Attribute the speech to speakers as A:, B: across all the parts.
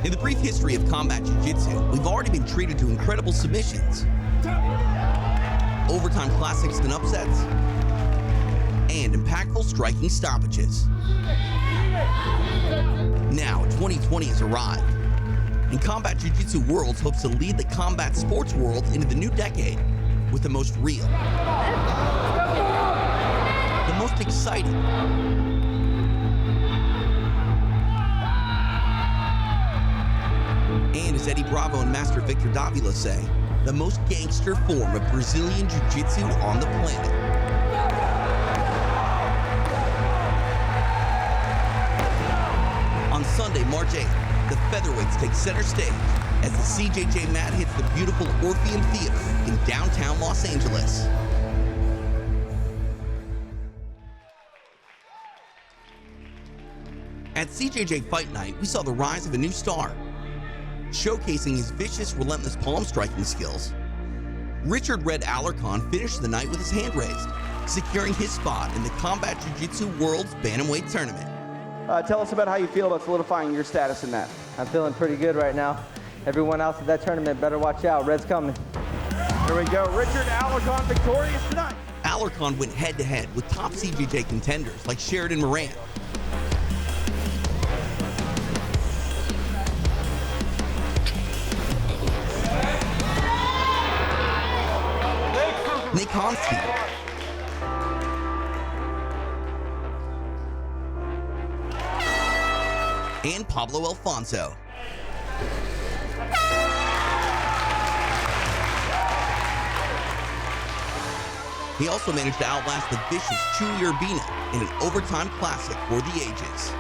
A: In the brief history of combat jiu-jitsu, we've already been treated to incredible submissions, overtime classics and upsets, and impactful striking stoppages. Now, 2020 has arrived, and Combat Jiu-Jitsu Worlds hopes to lead the combat sports world into the new decade with the most real, the most exciting, and as Eddie Bravo and Master Victor Davila say, the most gangster form of Brazilian Jiu-Jitsu on the planet. On Sunday, March 8th, the Featherweights take center stage as the CJJ mat hits the beautiful Orpheum Theater in downtown Los Angeles. At CJJ Fight Night, we saw the rise of a new star. Showcasing his vicious, relentless palm striking skills, Richard Red Alarcon finished the night with his hand raised, securing his spot in the Combat Jiu-Jitsu World's Bantamweight Tournament.
B: Tell us about how you feel about solidifying your status in that.
C: I'm feeling pretty good right now. Everyone else at that tournament better watch out. Red's coming.
B: Here we go. Richard Alarcon victorious tonight.
A: Alarcon went head-to-head with top CJJ contenders like Sheridan Moran, Nick Honstein, and Pablo Alfonso. He also managed to outlast the vicious Chuy Urbina in an overtime classic for the ages.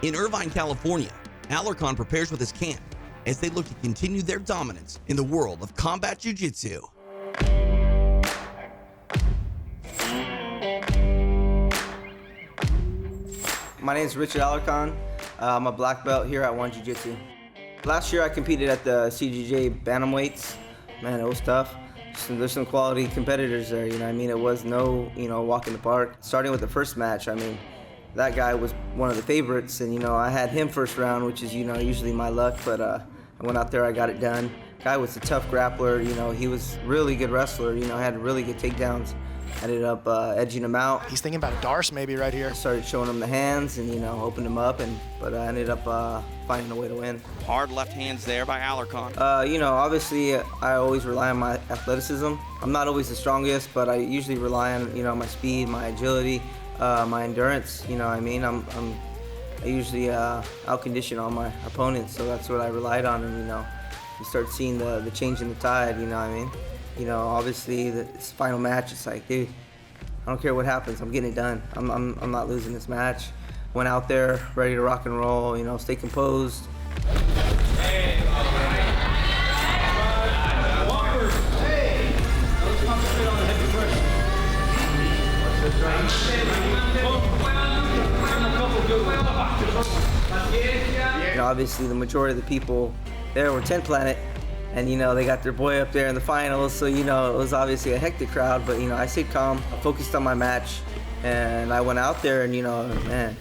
A: In Irvine, California, Alarcon prepares with his camp as they look to continue their dominance in the world of combat jiu-jitsu.
C: My name is Richard Alarcon. I'm a black belt here at One Jiu-Jitsu. Last year I competed at the CJJ Bantamweights. Man, it was tough. There's some quality competitors there, you know what I mean? It was no, walk in the park. Starting with the first match, I mean, that guy was one of the favorites, and I had him first round, which is usually my luck, but I went out there, I got it done. Guy was a tough grappler, he was really good wrestler, had really good takedowns. Ended up edging him out.
D: He's thinking about a Darce maybe right here.
C: I started showing him the hands and opened him up, but I ended up finding a way to win.
E: Hard left hands there by Alarcon.
C: Obviously I always rely on my athleticism. I'm not always the strongest, but I usually rely on my speed, my agility, my endurance. I usually outcondition all my opponents, so that's what I relied on. And you start seeing the change in the tide. Obviously this final match, it's like, dude, I don't care what happens, I'm getting it done. I'm not losing this match. Went out there ready to rock and roll. Stay composed. Obviously the majority of the people there were 10 Planet, and they got their boy up there in the finals, so it was obviously a hectic crowd, but I stayed calm, I focused on my match, and I went out there and man.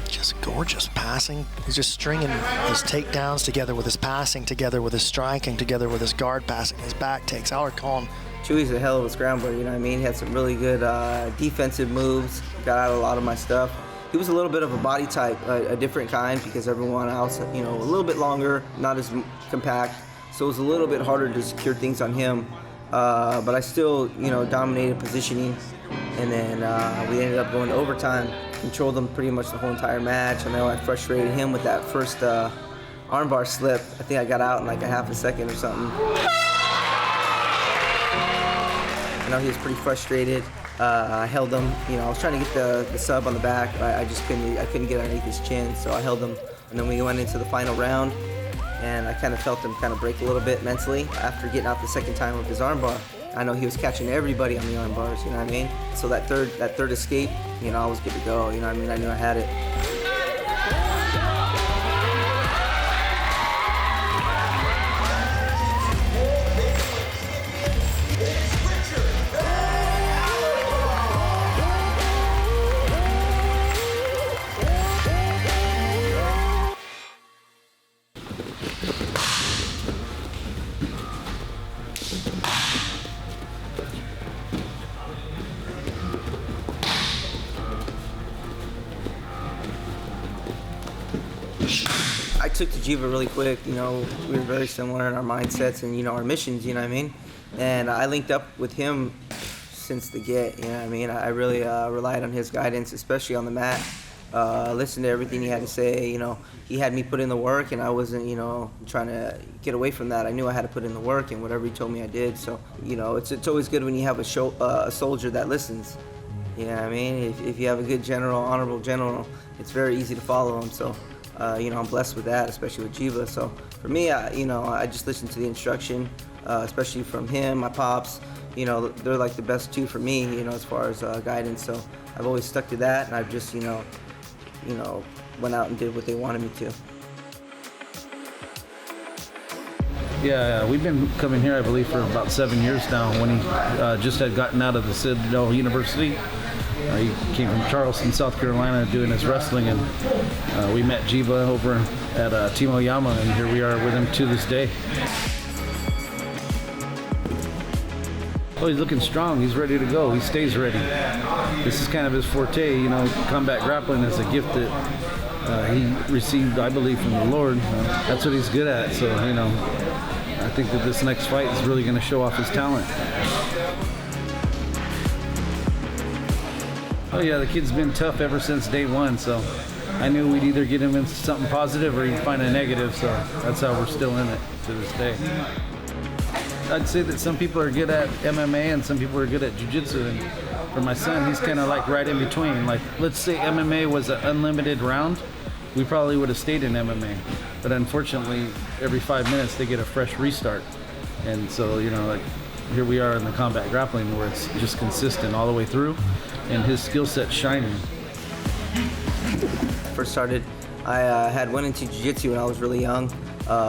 D: Just gorgeous passing. He's just stringing his takedowns together with his passing, together with his striking, together with his guard passing, his back takes. Alarcon.
C: Chuy's a hell of a scrambler, He had some really good defensive moves, got out a lot of my stuff. He was a little bit of a body type, a different kind, because everyone else, a little bit longer, not as compact, so it was a little bit harder to secure things on him. But I still, dominated positioning, and then we ended up going to overtime, controlled him pretty much the whole entire match. I know I frustrated him with that first armbar slip. I think I got out in like a half a second or something. I know he was pretty frustrated. I held him, I was trying to get the sub on the back, but I just couldn't get underneath his chin, so I held him. And then we went into the final round, and I kind of felt him kind of break a little bit mentally after getting out the second time with his armbar. I know he was catching everybody on the arm bars, you know what I mean? So that third escape, I was good to go, you know what I mean? I knew I had it. I took to Jiva really quick. You know, we were very similar in our mindsets and, you know, our missions, you know what I mean? And I linked up with him since the get, you know what I mean? I really relied on his guidance, especially on the mat. Listened to everything he had to say. You know, he had me put in the work, and I wasn't, you know, trying to get away from that. I knew I had to put in the work, and whatever he told me, I did. So, you know, it's always good when you have a soldier that listens. You know what I mean? If you have a good general, honorable general, it's very easy to follow him. So, you know, I'm blessed with that, especially with Jiva. So, for me, you know, I just listened to the instruction, especially from him, my pops. You know, they're like the best two for me, you know, as far as guidance. So, I've always stuck to that, and I've just, you know, went out and did what they wanted me to.
F: Yeah, we've been coming here, I believe, for about 7 years now. When he just had gotten out of the Citadel University, he came from Charleston, South Carolina, doing his wrestling, and we met Jiva over at Timoyama, and here we are with him to this day. Oh, he's looking strong. He's ready to go. He stays ready. This is kind of his forte, you know. Combat grappling is a gift that he received, I believe, from the Lord. That's what he's good at. So, you know, I think that this next fight is really going to show off his talent. Oh yeah, the kid's been tough ever since day one. So I knew we'd either get him into something positive or he'd find a negative. So that's how we're still in it to this day. I'd say that some people are good at MMA and some people are good at Jiu Jitsu, and for my son, he's kind of like right in between. Like, let's say MMA was an unlimited round, we probably would have stayed in MMA. But unfortunately, every 5 minutes they get a fresh restart. And so, you know, like here we are in the combat grappling where it's just consistent all the way through, and his skill set's shining.
C: First started, I went into jiu-jitsu when I was really young.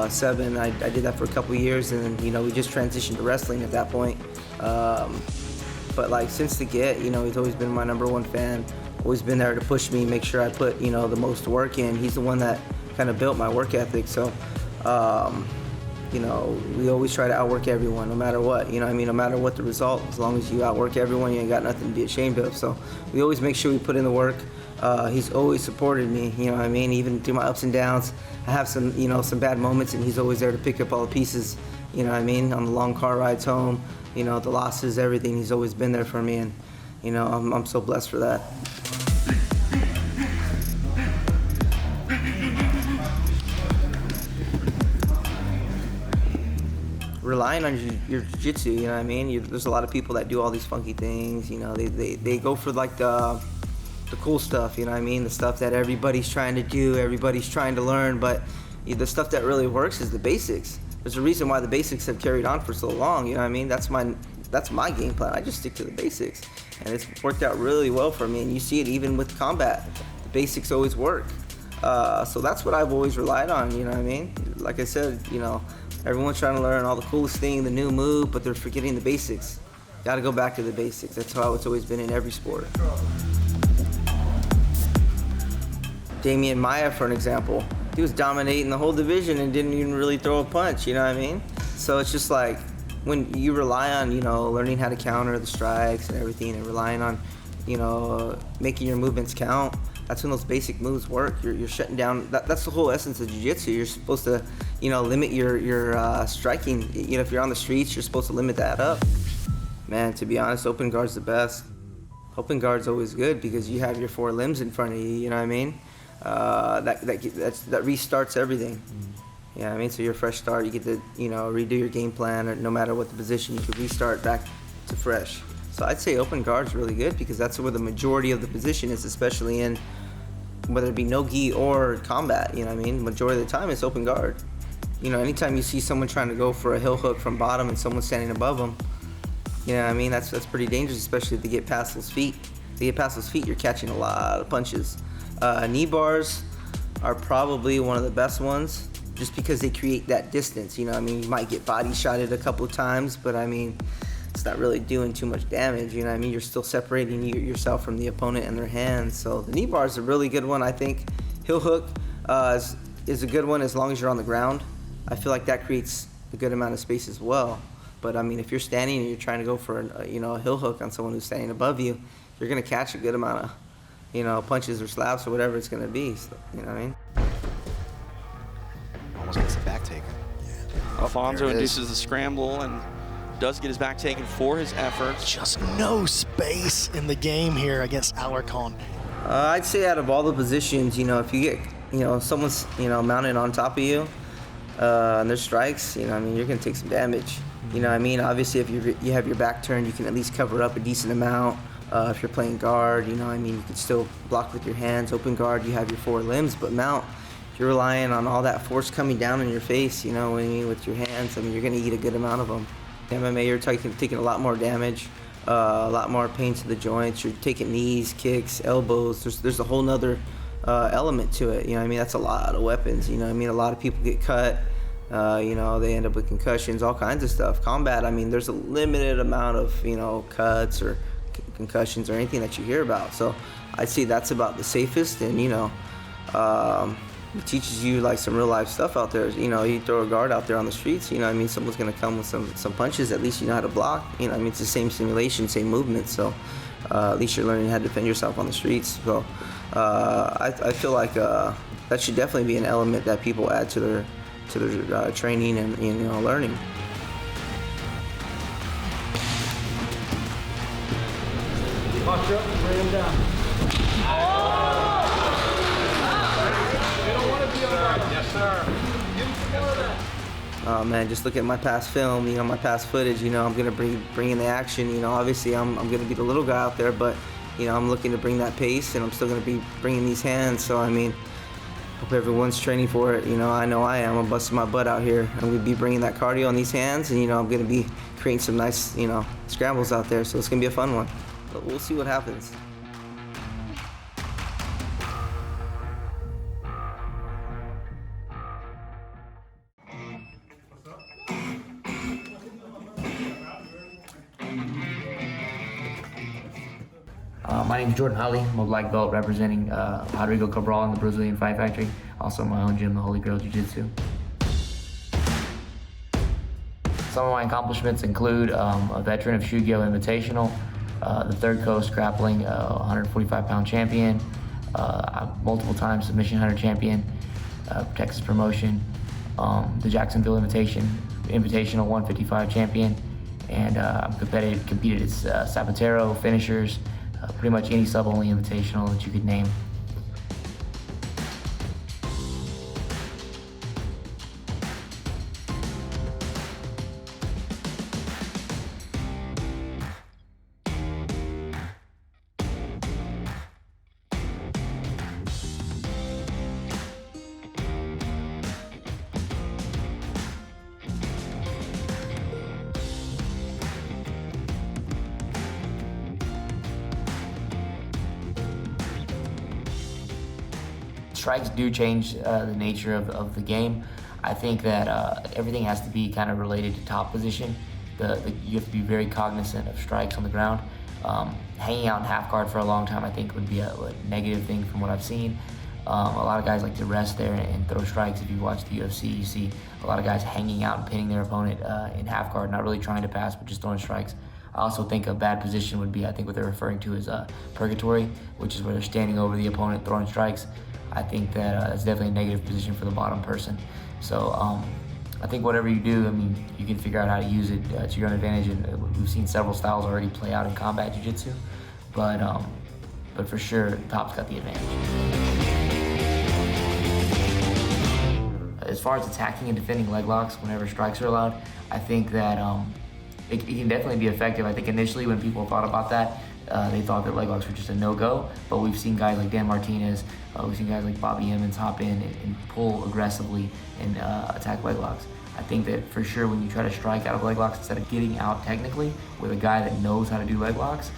C: 7, I did that for a couple years, and then, you know, we just transitioned to wrestling at that point. But like since the get, you know, he's always been my #1 fan, always been there to push me, make sure I put, you know, the most work in. He's the one that kind of built my work ethic. So, you know, we always try to outwork everyone, no matter what, you know what I mean? No matter what the result, as long as you outwork everyone, you ain't got nothing to be ashamed of. So we always make sure we put in the work. He's always supported me, you know what I mean? Even through my ups and downs, I have some, you know, some bad moments, and he's always there to pick up all the pieces, you know what I mean? On the long car rides home, you know, the losses, everything, he's always been there for me, and, you know, I'm so blessed for that. Relying on your jiu-jitsu, you know what I mean? There's a lot of people that do all these funky things, you know, they go for like the cool stuff, you know what I mean? The stuff that everybody's trying to do, everybody's trying to learn, but the stuff that really works is the basics. There's a reason why the basics have carried on for so long, you know what I mean? That's my game plan. I just stick to the basics, and it's worked out really well for me, and you see it even with combat. The basics always work. So that's what I've always relied on, you know what I mean? Like I said, you know, everyone's trying to learn all the coolest thing, the new move, but they're forgetting the basics. Gotta go back to the basics. That's how it's always been in every sport. Demian Mayo, for an example, he was dominating the whole division and didn't even really throw a punch, you know what I mean? So it's just like, when you rely on, you know, learning how to counter the strikes and everything, and relying on, you know, making your movements count, that's when those basic moves work. You're shutting down, that's the whole essence of jiu-jitsu. You're supposed to, you know, limit your striking. You know, if you're on the streets, you're supposed to limit that up. Man, to be honest, open guard's the best. Open guard's always good because you have your 4 limbs in front of you, you know what I mean? That restarts everything. You know what I mean? So you're a fresh start, you get to, you know, redo your game plan, or no matter what the position, you could restart back to fresh. So I'd say open guard's really good because that's where the majority of the position is, especially in whether it be no-gi or combat, you know what I mean? Majority of the time it's open guard. You know, anytime you see someone trying to go for a heel hook from bottom and someone standing above them, you know what I mean? That's pretty dangerous, especially if they get past those feet. If they get past those feet, you're catching a lot of punches. Knee bars are probably one of the best ones just because they create that distance, you know what I mean? You might get body shotted a couple of times, but I mean, it's not really doing too much damage, you know what I mean? You're still separating yourself from the opponent and their hands. So the knee bar is a really good one, I think. Heel hook is a good one as long as you're on the ground. I feel like that creates a good amount of space as well. But I mean, if you're standing and you're trying to go for a heel hook on someone who's standing above you, you're gonna catch a good amount of, you know, punches or slaps or whatever it's gonna be, so, you know what I mean?
D: almost gets the back taken.
E: Alfonso induces the scramble and does get his back taken for his efforts.
D: Just no space in the game here against Alarcon.
C: I'd say out of all the positions, if you get, someone's, mounted on top of you, and there's strikes, you're going to take some damage. Obviously, if you have your back turned, you can at least cover up a decent amount. If you're playing guard, you can still block with your hands. Open guard, you have your four limbs, but mount, you're relying on all that force coming down in your face, with your hands. You're going to eat a good amount of them. MMA, you're taking a lot more damage, a lot more pain to the joints. You're taking knees, kicks, elbows. There's a whole nother element to it. That's a lot of weapons. A lot of people get cut. They end up with concussions, all kinds of stuff. Combat, there's a limited amount of, cuts or concussions or anything that you hear about. So I'd say that's about the safest, and, it teaches you like some real life stuff out there. You throw a guard out there on the streets, someone's gonna come with some punches, at least you know how to block. It's the same simulation, same movement, so at least you're learning how to defend yourself on the streets. So I feel like that should definitely be an element that people add to their training and learning.
B: Posture up, bring him down. Yes, sir. Give him some more of that.
C: Oh man, just look at my past film, my past footage. I'm gonna bring in the action. Obviously I'm gonna be the little guy out there, but I'm looking to bring that pace, and I'm still gonna be bringing these hands. So hope everyone's training for it. I know I am. I'm busting my butt out here. I'm gonna be bringing that cardio on these hands, and I'm gonna be creating some nice, scrambles out there. So it's gonna be a fun one. But we'll see what happens.
G: My name is Jordan Holly. I'm a black belt representing Rodrigo Cabral in the Brazilian Fight Factory. Also my own gym, the Holy Grail Jiu Jitsu. Some of my accomplishments include a veteran of Shugyo Invitational, the Third Coast Grappling 145-pound champion, multiple time Submission Hunter champion, Texas promotion, the Jacksonville Invitational 155 champion, and I've competed as Zapatero, finishers, pretty much any sub-only invitational that you could name. Strikes do change the nature of the game. I think that everything has to be kind of related to top position. You have to be very cognizant of strikes on the ground. Hanging out in half guard for a long time I think would be a negative thing from what I've seen. A lot of guys like to rest there and throw strikes. If you watch the UFC, you see a lot of guys hanging out and pinning their opponent in half guard, not really trying to pass, but just throwing strikes. I also think a bad position would be, I think what they're referring to is purgatory, which is where they're standing over the opponent throwing strikes. I think that that's definitely a negative position for the bottom person. So I think whatever you do, you can figure out how to use it to your own advantage. And we've seen several styles already play out in combat jiu-jitsu, but for sure, top's got the advantage. As far as attacking and defending leg locks whenever strikes are allowed, I think that it can definitely be effective. I think initially when people thought about that, they thought that leg locks were just a no-go, but we've seen guys like Dan Martinez, we've seen guys like Bobby Emmons hop in and pull aggressively and attack leg locks. I think that for sure when you try to strike out of leg locks, instead of getting out technically with a guy that knows how to do leg locks,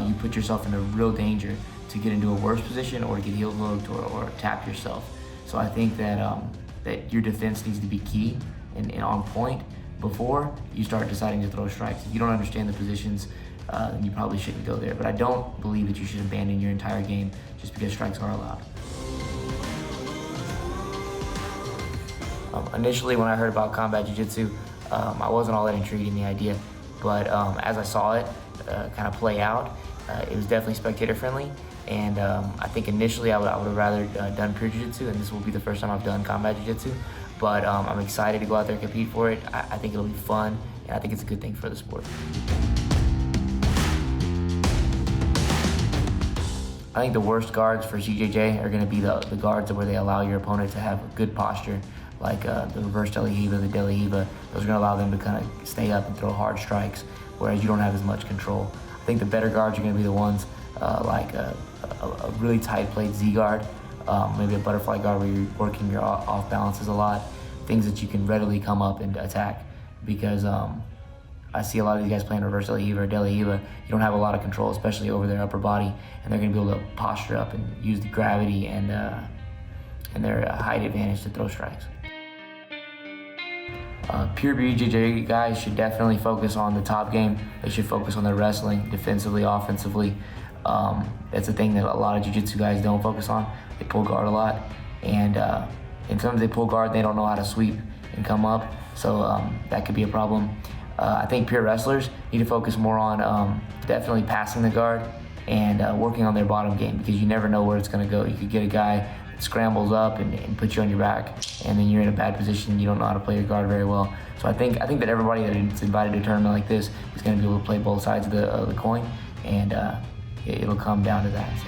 G: you put yourself into real danger to get into a worse position or get heel hooked or tap yourself. So I think that that your defense needs to be key and on point before you start deciding to throw strikes. If you don't understand the positions, then you probably shouldn't go there. But I don't believe that you should abandon your entire game just because strikes are allowed. Initially, when I heard about combat jiu-jitsu, I wasn't all that intrigued in the idea. But as I saw it kind of play out, it was definitely spectator friendly. And I think initially I would have rather done pure jiu-jitsu, and this will be the first time I've done combat jiu-jitsu. but I'm excited to go out there and compete for it. I think it'll be fun, and I think it's a good thing for the sport. I think the worst guards for CJJ are going to be the guards where they allow your opponent to have a good posture, like the reverse Delihiva, the Delihiva. Those are going to allow them to kind of stay up and throw hard strikes, whereas you don't have as much control. I think the better guards are going to be the ones like a really tight plate Z guard, maybe a butterfly guard where you're working your off balances a lot, things that you can readily come up and attack. Because I see a lot of these guys playing reverse Delihiva or Delihiva, you don't have a lot of control, especially over their upper body, and they're going to be able to posture up and use the gravity and their height advantage to throw strikes. Pure BJJ guys should definitely focus on the top game. They should focus on their wrestling, defensively, offensively. That's the thing that a lot of jiu-jitsu guys don't focus on. They pull guard a lot, and sometimes they pull guard, they don't know how to sweep and come up, so that could be a problem. I think pure wrestlers need to focus more on definitely passing the guard and working on their bottom game, because you never know where it's going to go. You could get a guy that scrambles up and put you on your back, and then you're in a bad position. You don't know how to play your guard very well. So I think that everybody that's invited to a tournament like this is going to be able to play both sides of the coin, and it'll come down to that. So.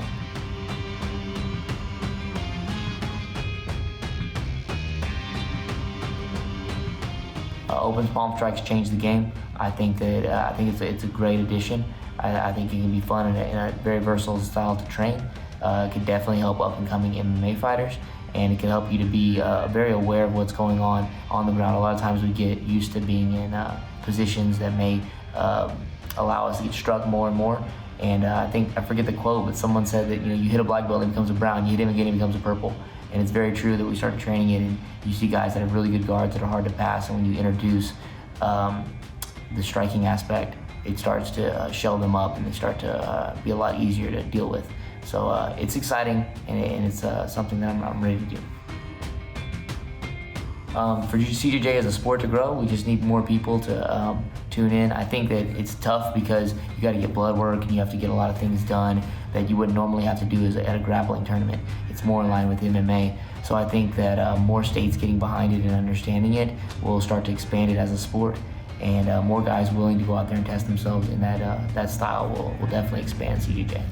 G: Open palm strikes change the game. I think it's a great addition. I think it can be fun in a very versatile style to train. It can definitely help up-and-coming MMA fighters, and it can help you to be very aware of what's going on the ground. A lot of times we get used to being in positions that may allow us to get struck more and more. And I forget the quote, but someone said that, you hit a black belt and it becomes a brown, you hit him again, it becomes a purple. And it's very true that we started training it, and you see guys that have really good guards that are hard to pass, and when you introduce the striking aspect, it starts to shell them up, and they start to be a lot easier to deal with. So it's exciting, and it's something that I'm ready to do. For CJJ as a sport to grow, we just need more people to tune in. I think that it's tough because you got to get blood work, and you have to get a lot of things done that you wouldn't normally have to do at a grappling tournament. It's more in line with MMA. So I think that more states getting behind it and understanding it will start to expand it as a sport, and more guys willing to go out there and test themselves in that style will definitely expand CJJ.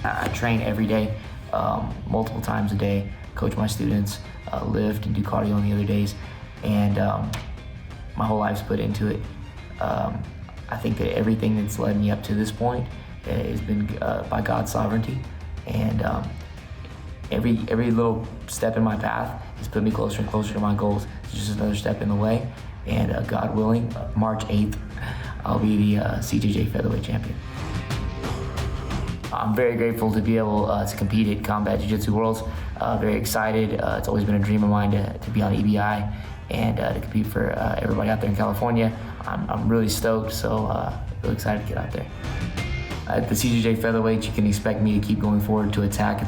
G: I train every day, multiple times a day, coach my students, lift and do cardio on the other days, and my whole life's put into it. I think that everything that's led me up to this point has been by God's sovereignty, and every little step in my path has put me closer and closer to my goals. It's just another step in the way, and God willing, March 8th, I'll be the CJJ Featherweight Champion. I'm very grateful to be able to compete at Combat Jiu-Jitsu Worlds. Very excited. It's always been a dream of mine to be on EBI and to compete for everybody out there in California. I'm really stoked, so really excited to get out there. At the CJJ Featherweight, you can expect me to keep going forward to attack,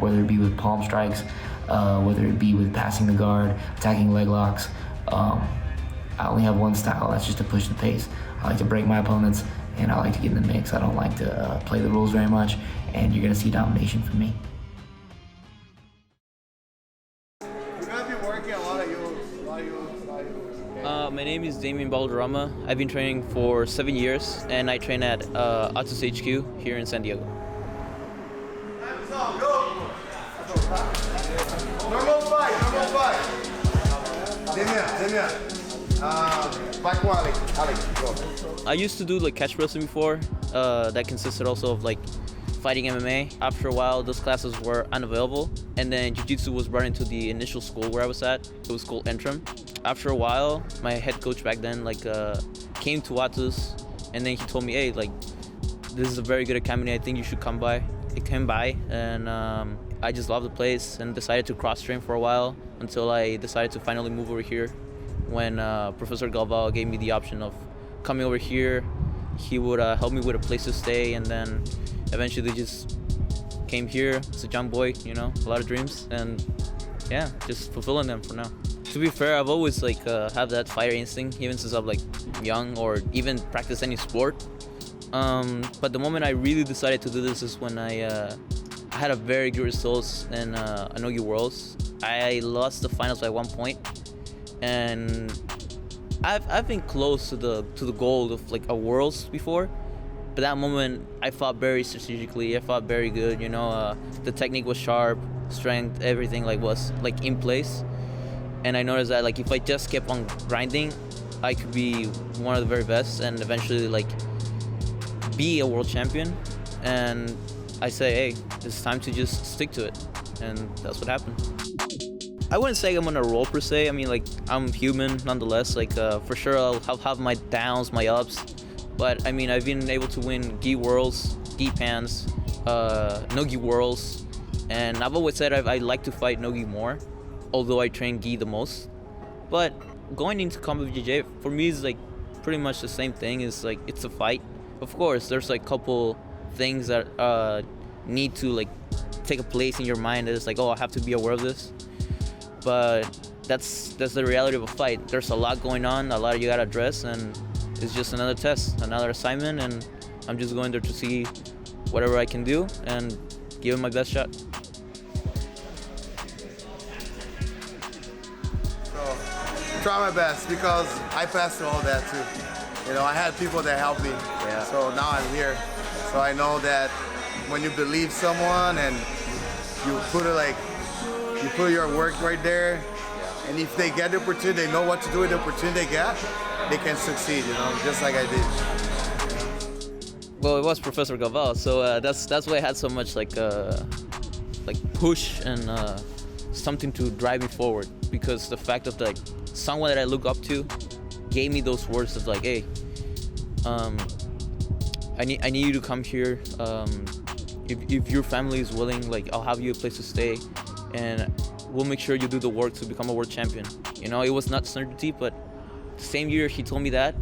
G: whether it be with palm strikes, whether it be with passing the guard, attacking leg locks. I only have one style, that's just to push the pace. I like to break my opponents, and I like to get in the mix. I don't like to play the rules very much, and you're gonna see domination from me.
H: My name is Demian Balderrama. I've been training for 7 years, and I train at Atos HQ here in San Diego.
I: Normal fight. Demian. Fight com Alex, go.
H: I used to do catch wrestling before. That consisted also of fighting MMA. After a while, those classes were unavailable, and then Jiu-Jitsu was brought into the initial school where I was at. It was called Entrim. After a while, my head coach back then came to Atos, and then he told me, hey, this is a very good academy. I think you should come by. I came by, and I just loved the place and decided to cross-train for a while until I decided to finally move over here. When Professor Galvao gave me the option of coming over here, he would help me with a place to stay, and then eventually just came here as a young boy, a lot of dreams, and yeah, just fulfilling them for now. To be fair, I've always like have that fighter instinct, even since I'm like young or even practice any sport. But the moment I really decided to do this is when I had a very good results in Nogi Worlds. I lost the finals by 1 point, and I've been close to the goal of like a Worlds before. But that moment, I fought very strategically. I fought very good. You know, the technique was sharp, strength, everything like was like in place. And I noticed that like if I just kept on grinding, I could be one of the very best and eventually like be a world champion. And I say, hey, it's time to just stick to it. And that's what happened. I wouldn't say I'm on a roll per se. I mean, like, I'm human nonetheless. Like, for sure I'll have my downs, my ups. But I mean, I've been able to win Gi Worlds, Gi Pans, Nogi Worlds. And I've always said I like to fight Nogi more, although I train Gi the most. But going into combat JJ, for me, is like pretty much the same thing. It's like, it's a fight. Of course, there's like a couple things that need to like take a place in your mind that is like, oh, I have to be aware of this. But that's the reality of a fight. There's a lot going on, a lot you gotta address, and it's just another test, another assignment, and I'm just going there to see whatever I can do and give it my best shot.
I: So, try my best because I passed through all that too. You know, I had people that helped me.
C: Yeah.
I: So now I'm here. So I know that when you believe someone and you put it like, you put your work right there, and if they get the opportunity, they know what to do with the opportunity they get, they can succeed, you know, just like I did.
H: Well, it was Professor Gaval, so that's why I had so much like push and something to drive me forward, because the fact of like someone that I look up to gave me those words of like, hey, I need you to come here. If your family is willing, like I'll have you a place to stay, and we'll make sure you do the work to become a world champion. You know, it was not certainty, but the same year he told me that,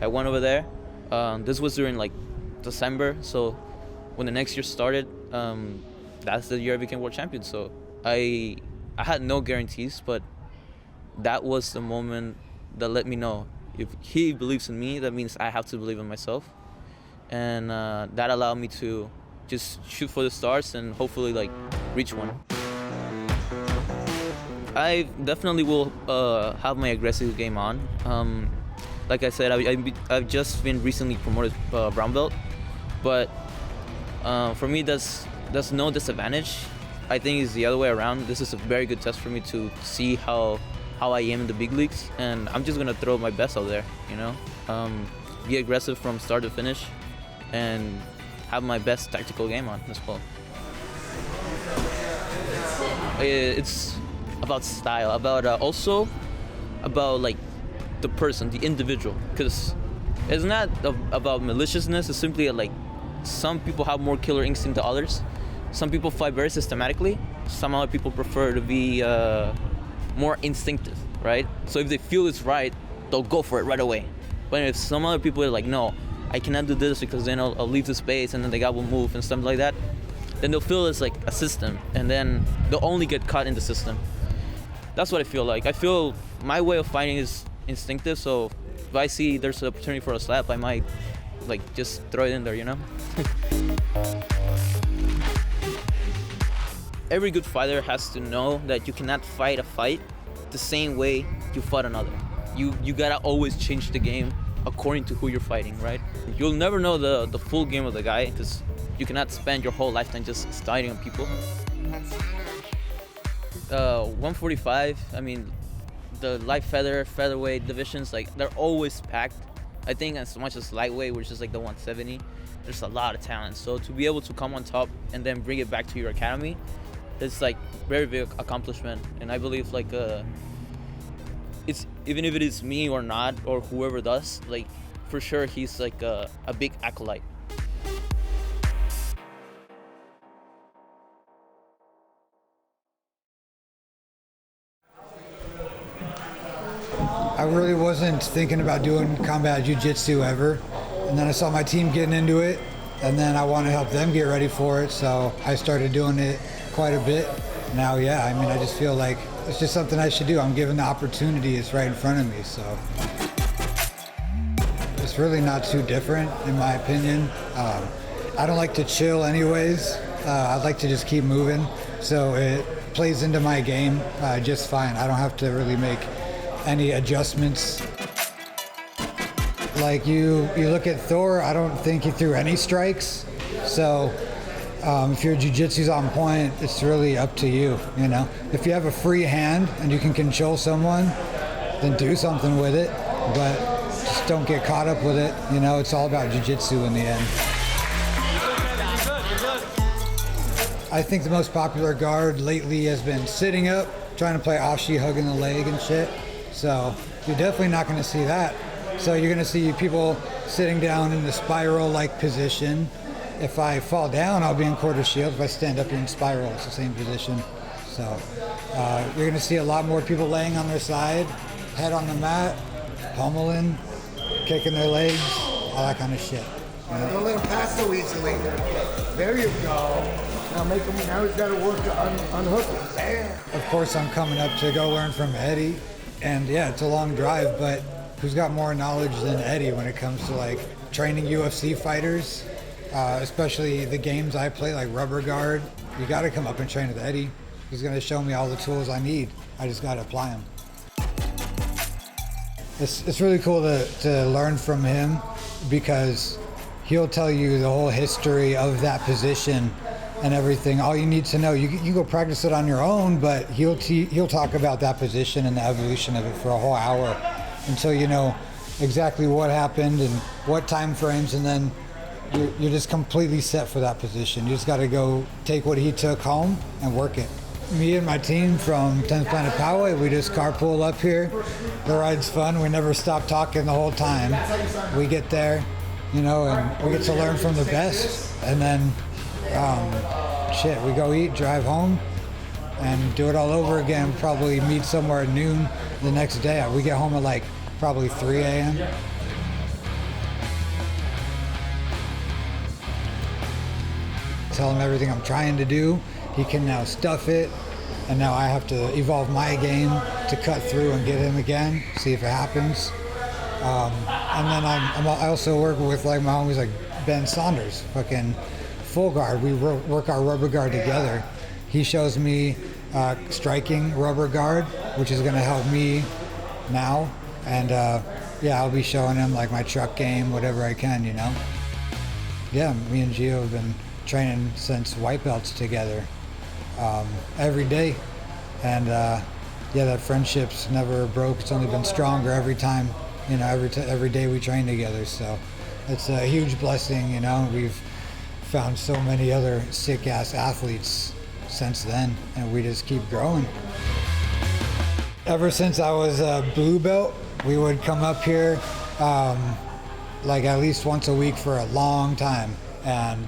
H: I went over there. This was during like December, so when the next year started, that's the year I became world champion. So I had no guarantees, but that was the moment that let me know if he believes in me, that means I have to believe in myself. And that allowed me to just shoot for the stars and hopefully like reach one. I definitely will have my aggressive game on. Like I said, I've just been recently promoted brown belt, but for me that's no disadvantage. I think it's the other way around. This is a very good test for me to see how I am in the big leagues, and I'm just gonna throw my best out there, you know? Be aggressive from start to finish, and have my best tactical game on as well. It's about style, about also about like the person, the individual, because it's not about maliciousness. It's simply like some people have more killer instinct than others. Some people fight very systematically. Some other people prefer to be more instinctive, right? So if they feel it's right, they'll go for it right away. But if some other people are like, no, I cannot do this because then I'll leave the space and then the guy will move and stuff like that, then they'll feel it's like a system, and then they'll only get caught in the system. That's what I feel like. I feel my way of fighting is instinctive, so if I see there's an opportunity for a slap, I might like just throw it in there, you know? Every good fighter has to know that you cannot fight a fight the same way you fought another. You gotta always change the game according to who you're fighting, right? You'll never know the full game of the guy, because you cannot spend your whole lifetime just studying on people. 145, I mean, the light featherweight divisions, like they're always packed. I think as much as lightweight, which is like the 170, there's a lot of talent. So to be able to come on top and then bring it back to your academy, it's like very big accomplishment. And I believe like it's, even if it is me or not, or whoever does, like for sure he's like a big acolyte.
J: I really wasn't thinking about doing combat jiu-jitsu ever, and then I saw my team getting into it, and then I want to help them get ready for it, so I started doing it quite a bit. Now, yeah, I mean, I just feel like it's just something I should do. I'm given the opportunity, it's right in front of me, so. It's really not too different, in my opinion. I don't like to chill anyways. I'd like to just keep moving, so it plays into my game just fine. I don't have to really make any adjustments. Like you look at Thor, I don't think he threw any strikes, so if your jiu-jitsu's on point, it's really up to you, you know? If you have a free hand and you can control someone, then do something with it, but just don't get caught up with it, you know? It's all about jiu-jitsu in the end. I think the most popular guard lately has been sitting up, trying to play ashi, hugging the leg and shit, so you're definitely not gonna see that. So you're gonna see people sitting down in the spiral-like position. If I fall down, I'll be in quarter shield. If I stand up, you're in spiral. It's the same position. So you're gonna see a lot more people laying on their side, head on the mat, pummeling, kicking their legs, all that kind of shit. You know?
K: Don't let him pass so easily. There you go. Now make him. Now he's got to work to unhook him. Bam.
J: Of course, I'm coming up to go learn from Eddie, and yeah, it's a long drive, but who's got more knowledge than Eddie when it comes to like training UFC fighters? Especially the games I play, like rubber guard. You got to come up and train with Eddie. He's going to show me all the tools I need. I just got to apply them. It's really cool to learn from him because he'll tell you the whole history of that position and everything. All you need to know, you go practice it on your own, but he'll talk about that position and the evolution of it for a whole hour until you know exactly what happened and what time frames, and then you're just completely set for that position. You just got to go take what he took home and work it. Me and my team from 10th Planet Poway, we just carpool up here. The ride's fun. We never stop talking the whole time. We get there, you know, and we get to learn from the best. And then, we go eat, drive home, and do it all over again. Probably meet somewhere at noon the next day. We get home at like probably 3 a.m. Tell him everything I'm trying to do. He can now stuff it, and now I have to evolve my game to cut through and get him again, see if it happens. And then I also work with like my homies like Ben Saunders, fucking full guard. We work our rubber guard together. He shows me striking rubber guard, which is gonna help me now. And I'll be showing him like my truck game, whatever I can, you know. Yeah, me and Gio have been training since white belts together every day, and that friendship's never broke. It's only been stronger every time, you know, every day we train together, so it's a huge blessing, you know. We've found so many other sick ass athletes since then, and we just keep growing. Ever since I was a blue belt, we would come up here like at least once a week for a long time, and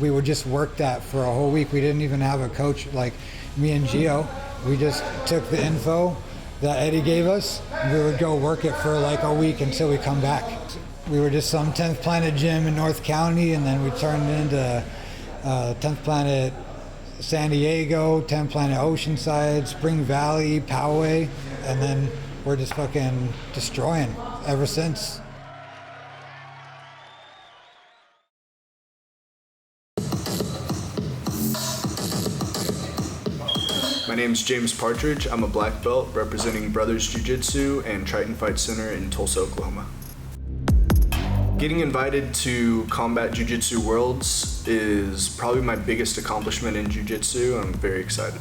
J: we would just work that for a whole week. We didn't even have a coach like me and Gio. We just took the info that Eddie gave us, and we would go work it for like a week until we come back. We were just some 10th Planet gym in North County, and then we turned into 10th Planet San Diego, 10th Planet Oceanside, Spring Valley, Poway, and then we're just fucking destroying ever since.
L: My name's James Partridge. I'm a black belt representing Brothers Jiu-Jitsu and Triton Fight Center in Tulsa, Oklahoma. Getting invited to Combat Jiu-Jitsu Worlds is probably my biggest accomplishment in Jiu-Jitsu. I'm very excited.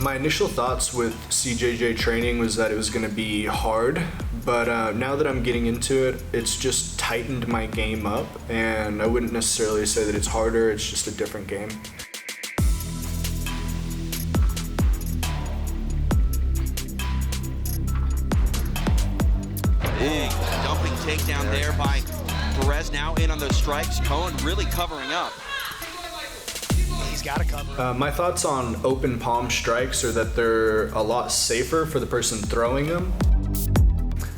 L: My initial thoughts with CJJ training was that it was going to be hard, but now that I'm getting into it, it's just tightened my game up, and I wouldn't necessarily say that it's harder, it's just a different game.
A: Big jumping takedown there by Perez, now in on those strikes. Cohen really covering up.
D: He's got to cover.
L: My thoughts on open palm strikes are that they're a lot safer for the person throwing them.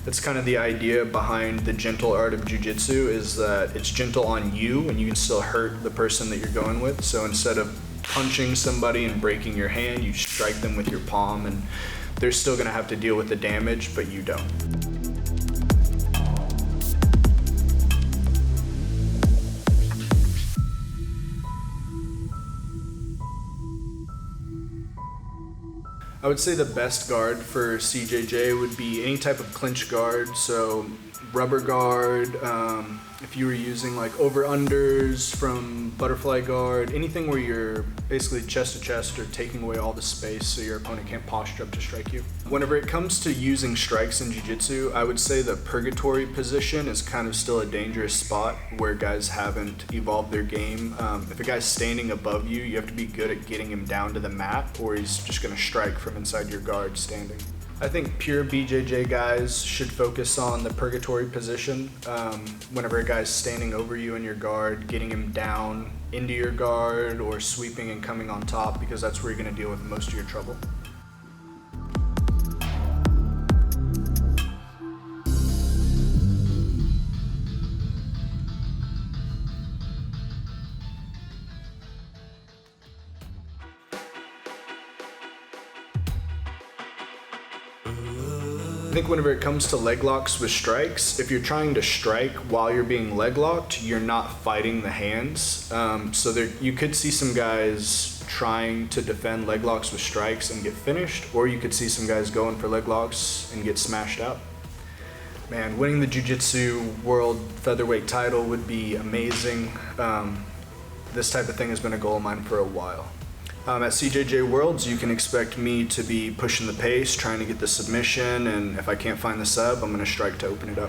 L: That's kind of the idea behind the gentle art of jiu-jitsu, is that it's gentle on you and you can still hurt the person that you're going with. So instead of punching somebody and breaking your hand, you strike them with your palm, and they're still gonna have to deal with the damage, but you don't. I would say the best guard for CJJ would be any type of clinch guard, so rubber guard, if you were using like over-unders from butterfly guard, anything where you're basically chest to chest or taking away all the space so your opponent can't posture up to strike you. Whenever it comes to using strikes in jiu-jitsu, I would say the purgatory position is kind of still a dangerous spot where guys haven't evolved their game. If a guy's standing above you, you have to be good at getting him down to the mat, or he's just gonna strike from inside your guard standing. I think pure BJJ guys should focus on the purgatory position. Whenever a guy's standing over you in your guard, getting him down into your guard or sweeping and coming on top, because that's where you're gonna deal with most of your trouble. I think whenever it comes to leg locks with strikes, if you're trying to strike while you're being leg locked, you're not fighting the hands. So you could see some guys trying to defend leg locks with strikes and get finished, or you could see some guys going for leg locks and get smashed out. Man, winning the Jiu-Jitsu World Featherweight title would be amazing. This type of thing has been a goal of mine for a while. At CJJ Worlds, you can expect me to be pushing the pace, trying to get the submission, and if I can't find the sub, I'm going to strike to open it up.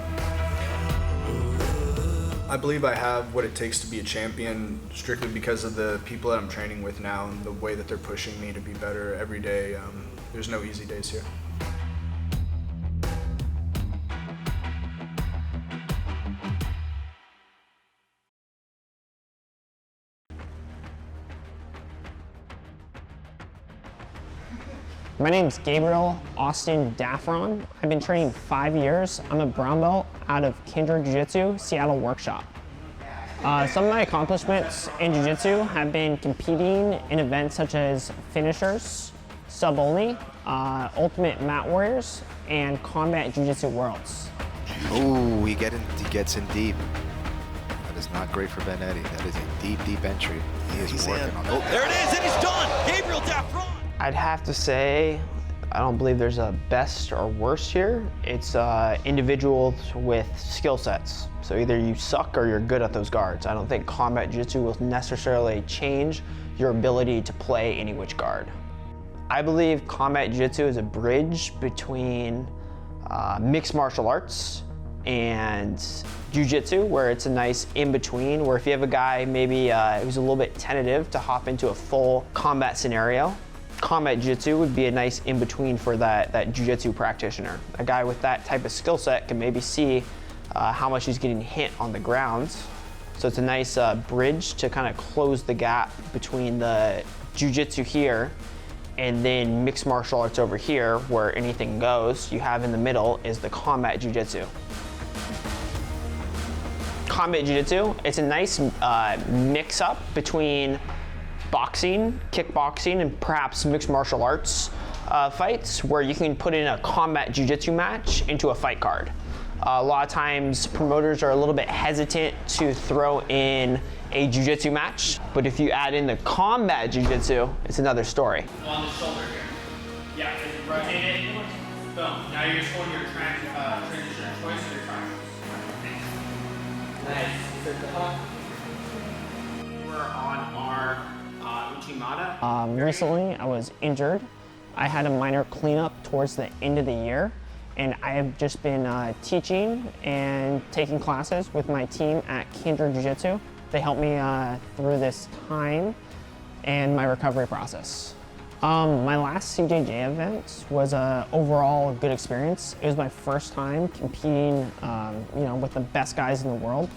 L: I believe I have what it takes to be a champion strictly because of the people that I'm training with now and the way that they're pushing me to be better every day. There's no easy days here.
M: My name's Gabriel Austin Daffron. I've been training 5 years. I'm a brown belt out of Kindred Jiu-Jitsu Seattle Workshop. Some of my accomplishments in Jiu-Jitsu have been competing in events such as finishers, sub-only, ultimate mat warriors, and combat Jiu-Jitsu worlds.
N: Ooh, he gets in deep. That is not great for Benetti. That is a deep, deep entry. He's working on that.
A: There it is, and he's done! Gabriel Daffron!
O: I'd have to say, I don't believe there's a best or worst here. It's individuals with skill sets. So either you suck or you're good at those guards. I don't think combat jiu-jitsu will necessarily change your ability to play any which guard. I believe combat jiu-jitsu is a bridge between mixed martial arts and jiu-jitsu, where it's a nice in-between, where if you have a guy maybe who's a little bit tentative to hop into a full combat scenario, combat jiu-jitsu would be a nice in-between for that jiu-jitsu practitioner. A guy with that type of skill set can maybe see how much he's getting hit on the ground. So it's a nice bridge to kind of close the gap between the jiu-jitsu here and then mixed martial arts over here, where anything goes. You have in the middle is the combat jiu-jitsu. Combat jiu-jitsu, it's a nice mix-up between boxing, kickboxing, and perhaps mixed martial arts fights, where you can put in a combat jiu-jitsu match into a fight card. A lot of times promoters are a little bit hesitant to throw in a jiu-jitsu match, but if you add in the combat jiu-jitsu, it's another story.
P: On the shoulder here. Yeah, rotate it. Boom. Now you're just holding your transition of choice of your triangle. Nice. Set the hook. We're on our
M: Recently, I was injured. I had a minor cleanup towards the end of the year, and I have just been teaching and taking classes with my team at Kindred Jiu-Jitsu. They helped me through this time and my recovery process. My last CJJ event was overall a good experience. It was my first time competing with the best guys in the world,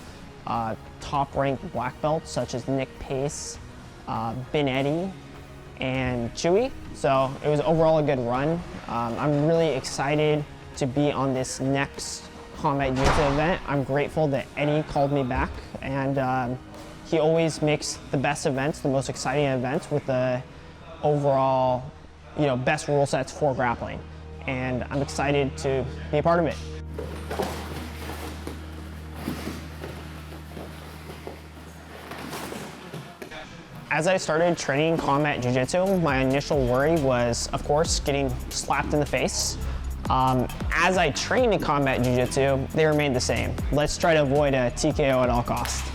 M: top-ranked black belts such as Nick Pace, Benetti, and Chewy. So it was overall a good run. I'm really excited to be on this next combat jiu-jitsu event. I'm grateful that Eddie called me back, and He always makes the best events, the most exciting events with the overall, best rule sets for grappling. And I'm excited to be a part of it. As I started training combat jiu-jitsu, my initial worry was, of course, getting slapped in the face. As I trained in combat jiu-jitsu, they remained the same. Let's try to avoid a TKO at all costs.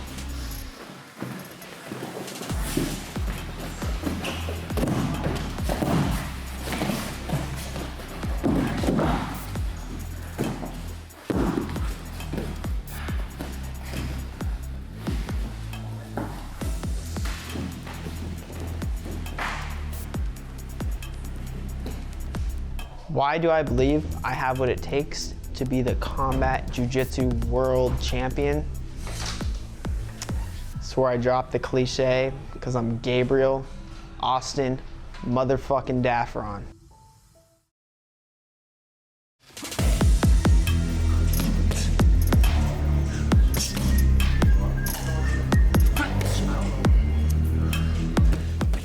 O: Why do I believe I have what it takes to be the combat jiu-jitsu world champion? It's where I drop the cliche, because I'm Gabriel, Austin, motherfucking Daffron.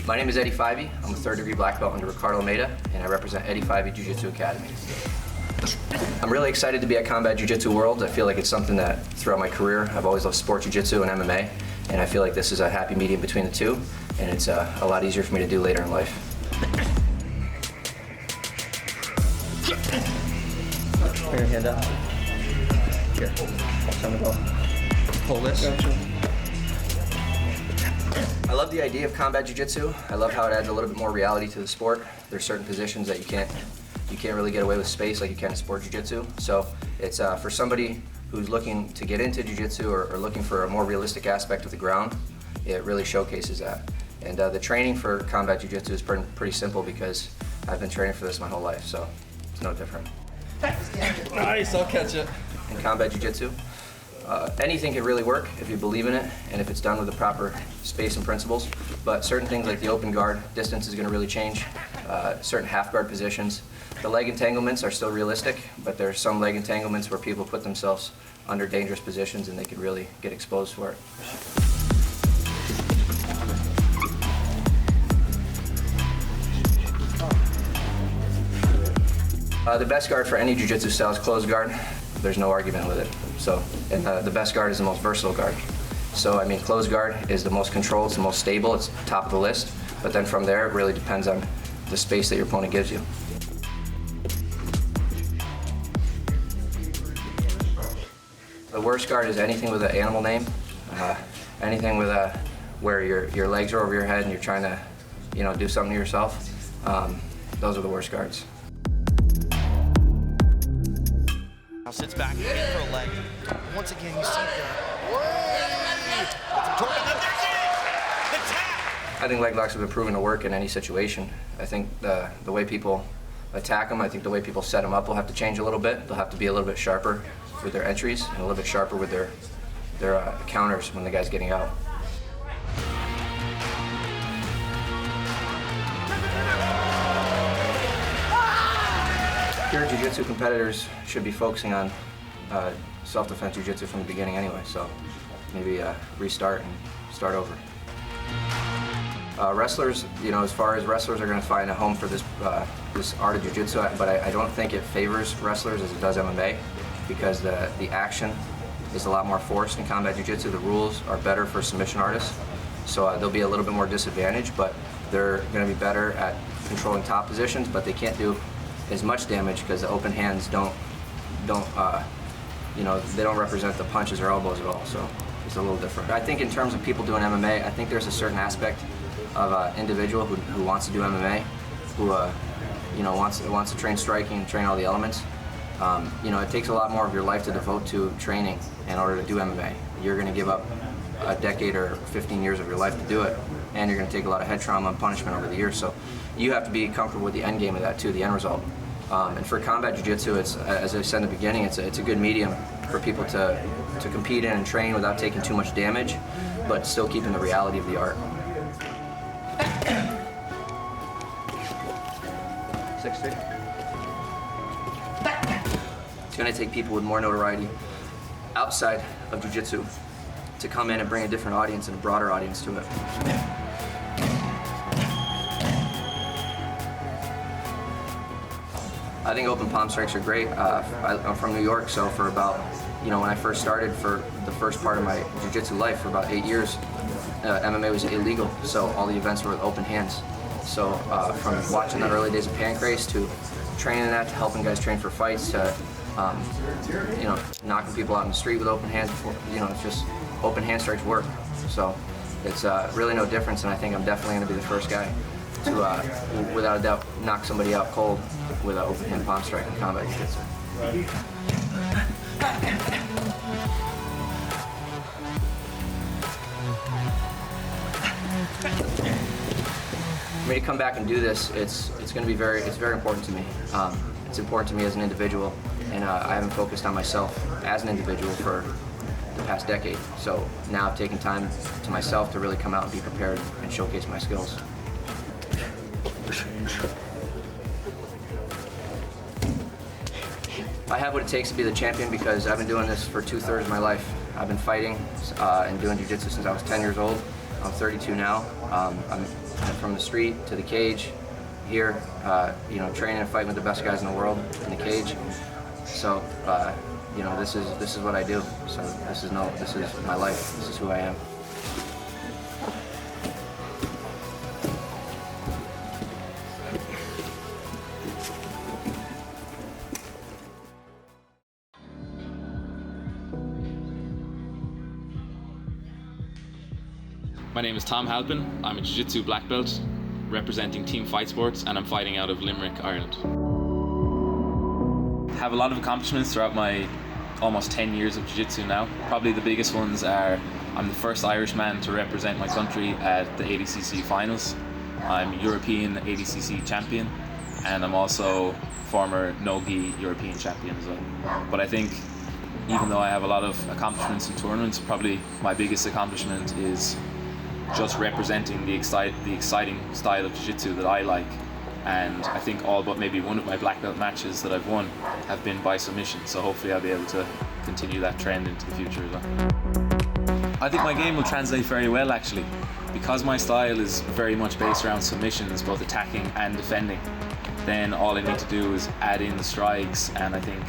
Q: My name is Eddie Fyvie. I'm a third-degree black belt under Ricardo Almeida, and I represent Eddie Fyvie Jiu-Jitsu Academy. I'm really excited to be at Combat Jiu-Jitsu World. I feel like it's something that throughout my career, I've always loved sport jiu-jitsu and MMA, and I feel like this is a happy medium between the two, and it's a lot easier for me to do later in life.
C: Bring your hand up. Here, tell me go. Pull this.
Q: I love the idea of combat jiu-jitsu. I love how it adds a little bit more reality to the sport. There's certain positions that you can't really get away with space like you can in sport jiu-jitsu. So it's for somebody who's looking to get into jiu-jitsu or looking for a more realistic aspect of the ground, it really showcases that. And the training for combat jiu-jitsu is pretty simple because I've been training for this my whole life, so it's no different.
E: Nice, I'll catch it.
Q: In combat jiu-jitsu, anything can really work if you believe in it and if it's done with the proper space and principles. But certain things like the open guard, distance is going to really change. Certain half guard positions. The leg entanglements are still realistic, but there are some leg entanglements where people put themselves under dangerous positions and they could really get exposed for it. The best guard for any jiu-jitsu style is closed guard. There's no argument with it. So, and the best guard is the most versatile guard. So, I mean, closed guard is the most controlled, it's the most stable, it's top of the list. But then from there, it really depends on the space that your opponent gives you. The worst guard is anything with an animal name, anything with where your legs are over your head and you're trying to, do something to yourself. Those are the worst guards.
E: Now sits back looking for a leg.
D: Once again, you see
Q: I think leg locks have been proven to work in any situation. I think the way people attack them, I think the way people set them up will have to change a little bit. They'll have to be a little bit sharper with their entries and a little bit sharper with their counters when the guy's getting out. Pure jiu-jitsu competitors should be focusing on self-defense jiu-jitsu from the beginning anyway, so maybe restart and start over. Wrestlers, as far as wrestlers are going to find a home for this art of jiu-jitsu, but I don't think it favors wrestlers as it does MMA because the action is a lot more forced in combat jiu-jitsu. The rules are better for submission artists, so they'll be a little bit more disadvantaged, but they're going to be better at controlling top positions, but they can't do as much damage because the open hands they don't represent the punches or elbows at all, so it's a little different. I think in terms of people doing MMA, I think there's a certain aspect of an individual who wants to do MMA, who wants to train striking and train all the elements. It takes a lot more of your life to devote to training in order to do MMA. You're going to give up a decade or 15 years of your life to do it, and you're going to take a lot of head trauma and punishment over the years. So you have to be comfortable with the end game of that too, the end result. And for combat jiu-jitsu, it's, as I said in the beginning, it's a good medium for people to compete in and train without taking too much damage, but still keeping the reality of the art. 6 feet. It's going to take people with more notoriety outside of jiu-jitsu to come in and bring a different audience and a broader audience to it. I think open palm strikes are great. I'm from New York, so for about, when I first started, for the first part of my jiu-jitsu life, for about 8 years, MMA was illegal, so all the events were with open hands. So from watching the early days of Pancrase to training that, to helping guys train for fights, to knocking people out in the street with open hands, it's just open hand strikes work. So it's really no difference, and I think I'm definitely going to be the first guy to, without a doubt, knock somebody out cold with an open hand palm strike in combat jiu-jitsu. For me to come back and do this, it's very important to me. It's important to me as an individual, and I haven't focused on myself as an individual for the past decade. So now I've taken time to myself to really come out and be prepared and showcase my skills. I have what it takes to be the champion because I've been doing this for 2/3 of my life. I've been fighting and doing jiu-jitsu since I was 10 years old. I'm 32 now. I'm from the street to the cage here, training and fighting with the best guys in the world in the cage. So, this is what I do. So this is my life. This is who I am.
R: My name is Tom Halpin. I'm a Jiu-Jitsu black belt representing Team Fight Sports, and I'm fighting out of Limerick, Ireland. I have a lot of accomplishments throughout my almost 10 years of Jiu-Jitsu now. Probably the biggest ones are I'm the first Irish man to represent my country at the ADCC finals. I'm European ADCC champion, and I'm also former no-gi European champion as well. But I think even though I have a lot of accomplishments in tournaments, probably my biggest accomplishment is just representing the exciting style of jiu-jitsu that I like. And I think all but maybe one of my black belt matches that I've won have been by submission, so hopefully I'll be able to continue that trend into the future as well. I think my game will translate very well actually, because my style is very much based around submissions, both attacking and defending. Then all I need to do is add in the strikes, and I think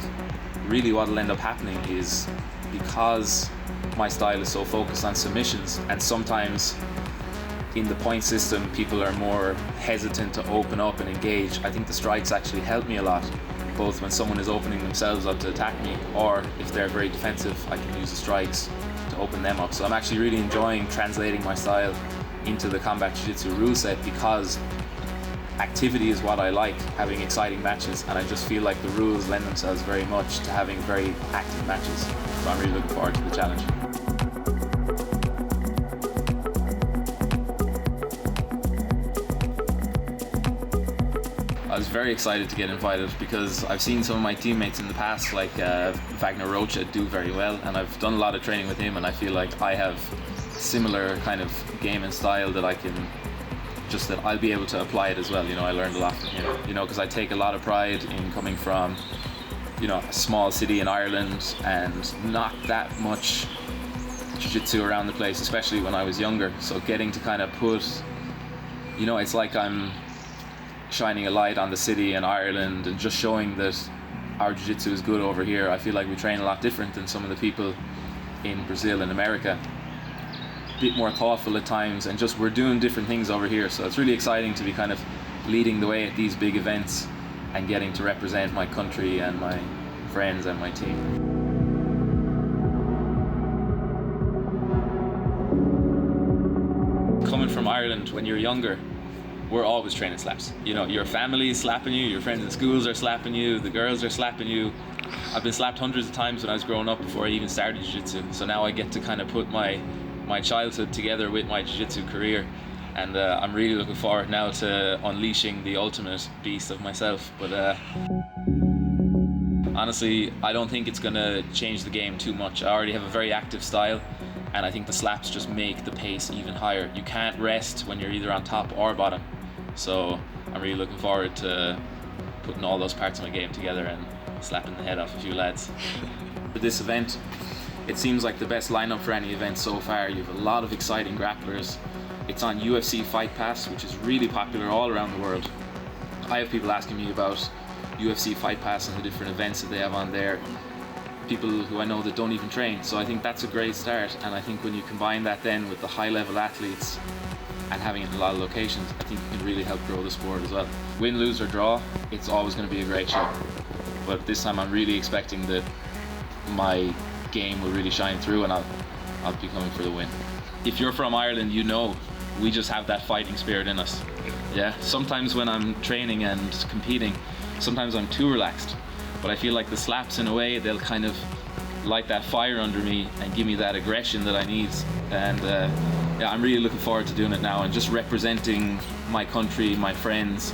R: really what will end up happening is, because my style is so focused on submissions, and sometimes in the point system people are more hesitant to open up and engage, I think the strikes actually help me a lot, both when someone is opening themselves up to attack me, or if they're very defensive, I can use the strikes to open them up. So I'm actually really enjoying translating my style into the combat jiu-jitsu rule set, because activity is what I like, having exciting matches, and I just feel like the rules lend themselves very much to having very active matches. So I'm really looking forward to the challenge. I was very excited to get invited because I've seen some of my teammates in the past, like Wagner Rocha, do very well, and I've done a lot of training with him, and I feel like I have similar kind of game and style that I can, just that I'll be able to apply it as well. I learned a lot from him, because I take a lot of pride in coming from, a small city in Ireland and not that much jiu-jitsu around the place, especially when I was younger. So getting to kind of put, it's like I'm shining a light on the city in Ireland and just showing that our jiu-jitsu is good over here. I feel like we train a lot different than some of the people in Brazil and America. A bit more thoughtful at times, and just we're doing different things over here. So it's really exciting to be kind of leading the way at these big events and getting to represent my country and my friends and my team. Coming from Ireland, when you're younger, we're always training slaps. Your family is slapping you, your friends in schools are slapping you, the girls are slapping you. I've been slapped hundreds of times when I was growing up before I even started jiu-jitsu. So now I get to kind of put my childhood together with my jiu-jitsu career, and I'm really looking forward now to unleashing the ultimate beast of myself. But honestly, I don't think it's going to change the game too much. I already have a very active style, and I think the slaps just make the pace even higher. You can't rest when you're either on top or bottom. So I'm really looking forward to putting all those parts of my game together and slapping the head off a few lads. For this event, It seems like the best lineup for any event so far. You have a lot of exciting grapplers. It's on UFC Fight Pass, which is really popular all around the world. I have people asking me about UFC Fight Pass and the different events that they have on there. People who I know that don't even train. So I think that's a great start. And I think when you combine that then with the high-level athletes and having it in a lot of locations, I think it can really help grow the sport as well. Win, lose or draw, it's always going to be a great show. But this time I'm really expecting that my game will really shine through and I'll be coming for the win. If you're from Ireland, you know we just have that fighting spirit in us. Yeah, sometimes when I'm training and competing, sometimes I'm too relaxed. But I feel like the slaps, in a way, they'll kind of light that fire under me and give me that aggression that I need. And yeah, I'm really looking forward to doing it now and just representing my country, my friends,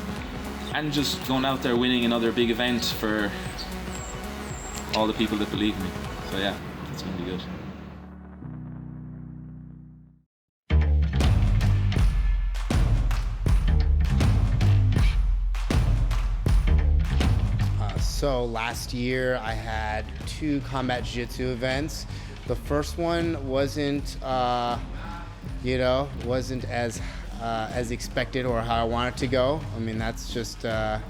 R: and just going out there winning another big event for all the people that believe in me. So yeah, it's going to be good.
S: So last year I had 2 combat jiu-jitsu events. The first one wasn't, wasn't as expected or how I wanted to go. I mean, that's just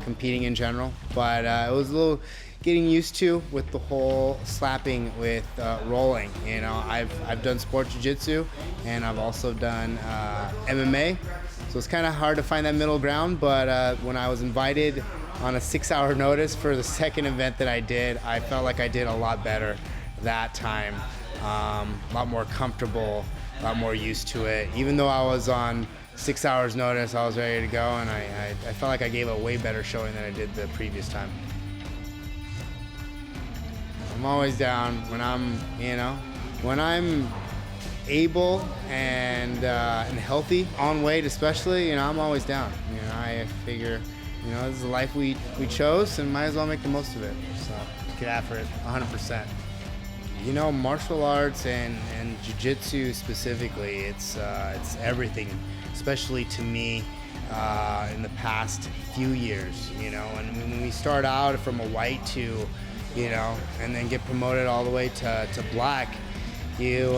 S: competing in general. But it was a little getting used to with the whole slapping with rolling. You know, I've done sport jiu-jitsu and I've also done MMA. So it's kind of hard to find that middle ground. But when I was invited on a 6-hour notice for the second event that I did, I felt like I did a lot better that time. A lot more comfortable, a lot more used to it. Even though I was on 6 hours notice, I was ready to go, and I felt like I gave a way better showing than I did the previous time. I'm always down when I'm able and healthy, on weight especially, I'm always down. I figure, this is the life we chose and might as well make the most of it. So get after it 100%. Martial arts and jiu-jitsu specifically, it's everything, especially to me in the past few years, and when we start out from a white to, and then get promoted all the way to black, you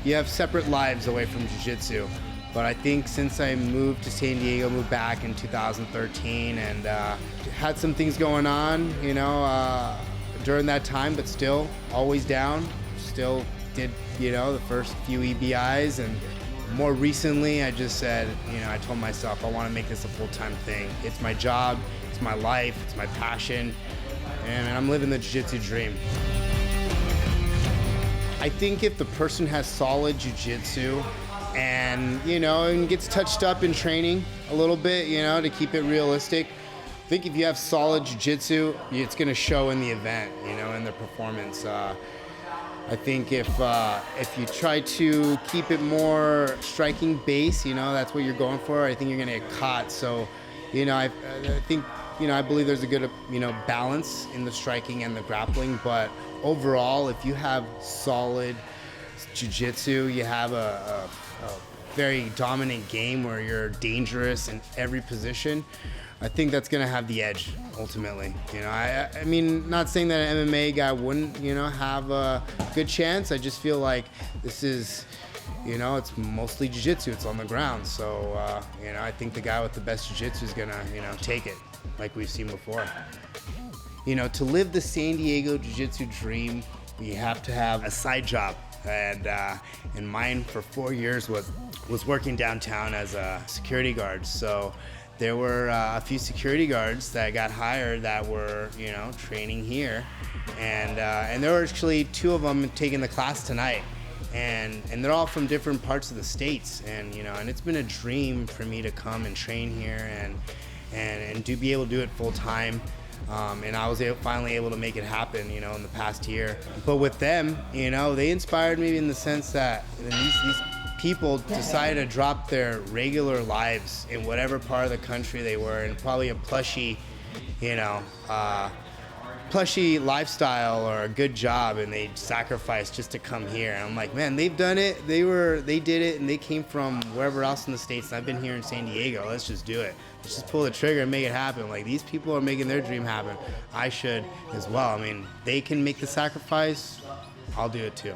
S: have separate lives away from jiu-jitsu. But I think since I moved to San Diego, moved back in 2013, and had some things going on, during that time, but still always down. Still did, the first few EBIs, and more recently, I just said, I told myself I want to make this a full-time thing. It's my job, it's my life, it's my passion, and I'm living the jiu-jitsu dream. I think if the person has solid jiu-jitsu and, and gets touched up in training a little bit, to keep it realistic, I think if you have solid jiu-jitsu, it's going to show in the event, in the performance. I think if you try to keep it more striking base, that's what you're going for, I think you're going to get caught. So, I think, I believe there's a good, balance in the striking and the grappling, but overall, if you have solid jiu-jitsu, you have a very dominant game where you're dangerous in every position, I think that's going to have the edge ultimately. I mean, not saying that an MMA guy wouldn't, have a good chance. I just feel like this is, it's mostly jiu-jitsu. It's on the ground. So, I think the guy with the best jiu-jitsu is going to, take it like we've seen before. To live the San Diego jiu-jitsu dream, you have to have a side job. And mine for 4 years was working downtown as a security guard. So there were a few security guards that got hired that were, training here. And there were actually 2 of them taking the class tonight. And they're all from different parts of the States. And, and it's been a dream for me to come and train here and to be able to do it full time. And I was finally able to make it happen, in the past year. But with them, they inspired me in the sense that these people decided to drop their regular lives in whatever part of the country they were in, probably a plushy, plushy lifestyle or a good job, and they sacrifice just to come here. And I'm like, man, they've done it. They did it, and they came from wherever else in the States. And I've been here in San Diego. Let's just do it. Let's just pull the trigger and make it happen. Like, these people are making their dream happen. I should as well. I mean, they can make the sacrifice. I'll do it too.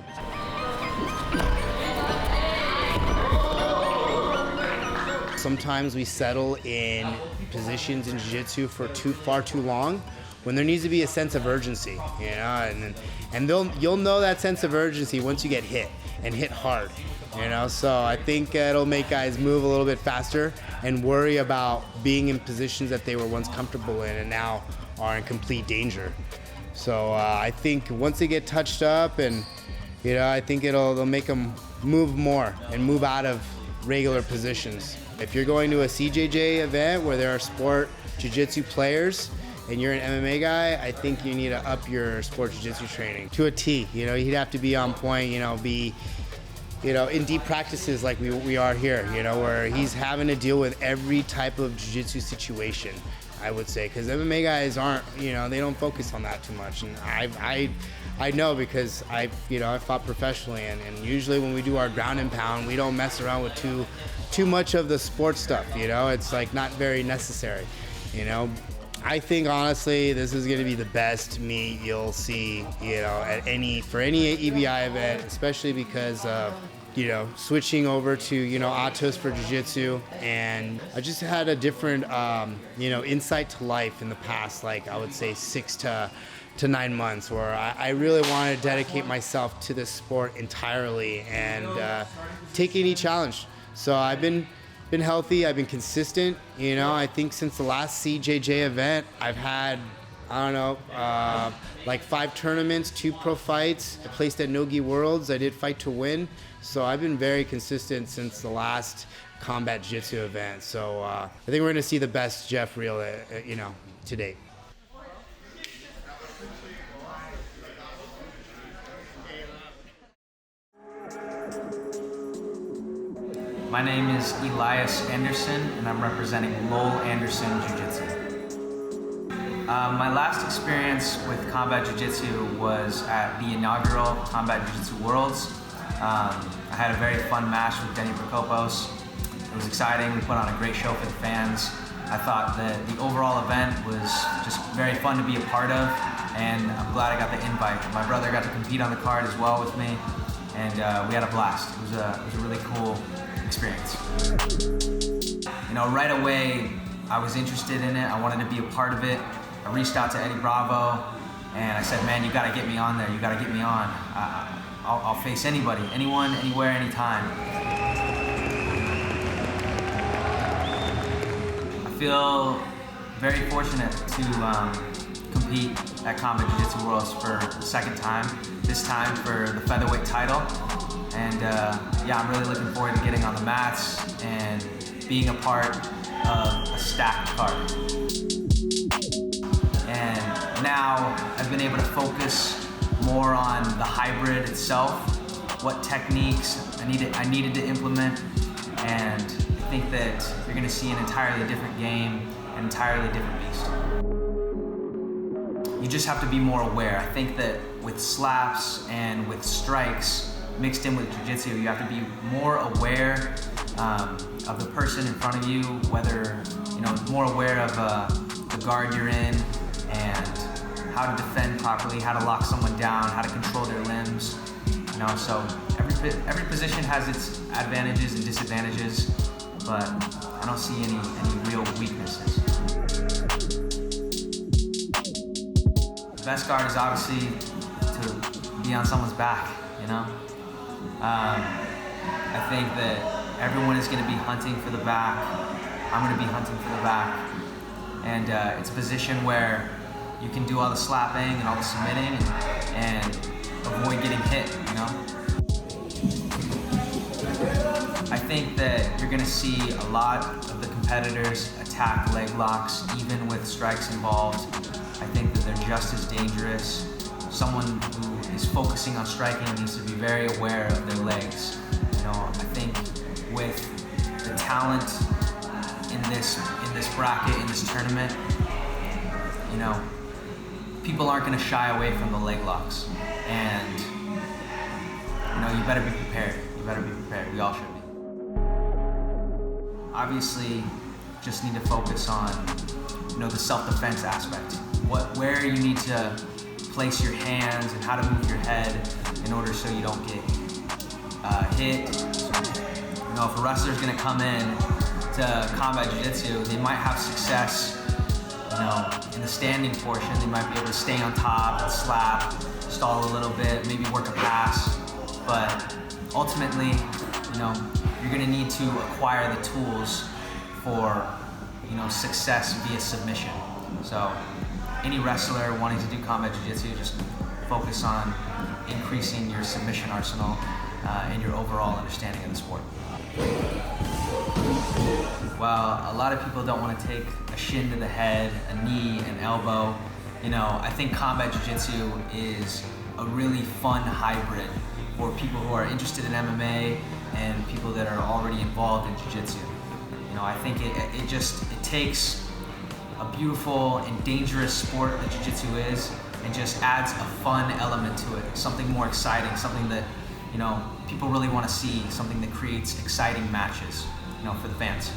S: Sometimes we settle in positions in jiu-jitsu for far too long, when there needs to be a sense of urgency, you know, and you'll know that sense of urgency once you get hit, and hit hard, you know. So I think it'll make guys move a little bit faster and worry about being in positions that they were once comfortable in and now are in complete danger. So I think once they get touched up, and you know, I think they'll make them move more and move out of regular positions. If you're going to a CJJ event where there are sport jiu-jitsu players and you're an MMA guy, I think you need to up your sport jiu-jitsu training to a T. You know, he'd have to be on point, you know, be, you know, in deep practices like we are here, you know, where he's having to deal with every type of jiu-jitsu situation, I would say, because MMA guys aren't, you know, they don't focus on that too much. And I know, because I fought professionally, and usually when we do our ground and pound, we don't mess around with too much of the sports stuff, you know. It's like not very necessary, you know. I think honestly this is going to be the best meet you'll see, you know, for any EBI event, especially because of, you know, switching over to, you know, Atos for jiu-jitsu. And I just had a different, you know, insight to life in the past, like I would say 6 to 9 months, where I really wanted to dedicate myself to this sport entirely and take any challenge. So I've been healthy, I've been consistent, you know. I think since the last CJJ event, I've had, I don't know, like 5 tournaments, 2 pro fights. I placed at Nogi Worlds, I did Fight to Win. So I've been very consistent since the last combat jiu-jitsu event. So I think we're gonna see the best Geoff reel, you know, to date.
T: My name is Elias Anderson, and I'm representing Lowell Anderson Jiu-Jitsu. My last experience with combat jiu-jitsu was at the inaugural Combat Jiu-Jitsu Worlds. I had a very fun match with Denny Prokopos. It was exciting. We put on a great show for the fans. I thought that the overall event was just very fun to be a part of, and I'm glad I got the invite. My brother got to compete on the card as well with me, and we had a blast. It was a really cool experience. You know, right away, I was interested in it. I wanted to be a part of it. I reached out to Eddie Bravo, and I said, man, you gotta get me on there. You gotta get me on. I'll face anybody, anyone, anywhere, anytime. I feel very fortunate to compete at Combat Jiu-Jitsu Worlds for the second time, this time for the featherweight title. And yeah, I'm really looking forward to getting on the mats and being a part of a stacked card. And now I've been able to focus more on the hybrid itself, what techniques I needed to implement, and I think that you're going to see an entirely different game, an entirely different beast. You just have to be more aware. I think that with slaps and with strikes mixed in with jiu-jitsu, you have to be more aware of the person in front of you, whether, you know, more aware of the guard you're in and how to defend properly, how to lock someone down, how to control their limbs. You know, so every position has its advantages and disadvantages, but I don't see any real weaknesses. The best guard is obviously to be on someone's back, you know? I think that everyone is going to be hunting for the back. I'm going to be hunting for the back. And it's a position where you can do all the slapping and all the submitting and avoid getting hit, you know? I think that you're going to see a lot of the competitors attack leg locks, even with strikes involved. I think that they're just as dangerous. Someone who is focusing on striking needs to be very aware of their legs. You know, I think with the talent in this bracket, in this tournament, you know, people aren't going to shy away from the leg locks. And, you know, you better be prepared. You better be prepared. We all should be. Obviously, just need to focus on, you know, the self-defense aspect. Where you need to place your hands and how to move your head in order so you don't get hit. You know, if a wrestler's going to come in to combat jiu-jitsu, they might have success, you know, in the standing portion. They might be able to stay on top and slap, stall a little bit, maybe work a pass. But ultimately, you know, you're going to need to acquire the tools for, you know, success via submission. So any wrestler wanting to do combat jiu-jitsu, just focus on increasing your submission arsenal and your overall understanding of the sport. While a lot of people don't want to take a shin to the head, a knee, an elbow, you know, I think combat jiu-jitsu is a really fun hybrid for people who are interested in MMA and people that are already involved in jiu-jitsu. You know, I think it takes a beautiful and dangerous sport that jiu-jitsu is and just adds a fun element to it, something more exciting, something that, you know, people really want to see, something that creates exciting matches, you know, for the fans.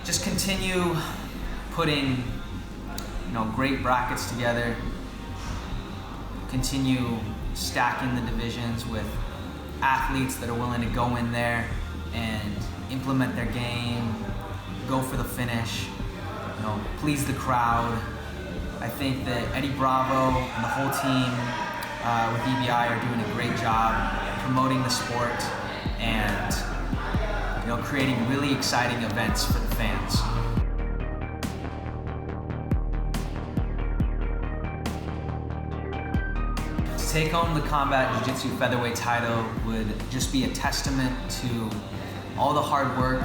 T: Just continue putting, you know, great brackets together, continue stacking the divisions with athletes that are willing to go in there and implement their game, go for the finish, you know, please the crowd. I think that Eddie Bravo and the whole team with EBI are doing a great job promoting the sport and, you know, creating really exciting events for the fans. To take home the Combat Jiu-Jitsu Featherweight title would just be a testament to all the hard work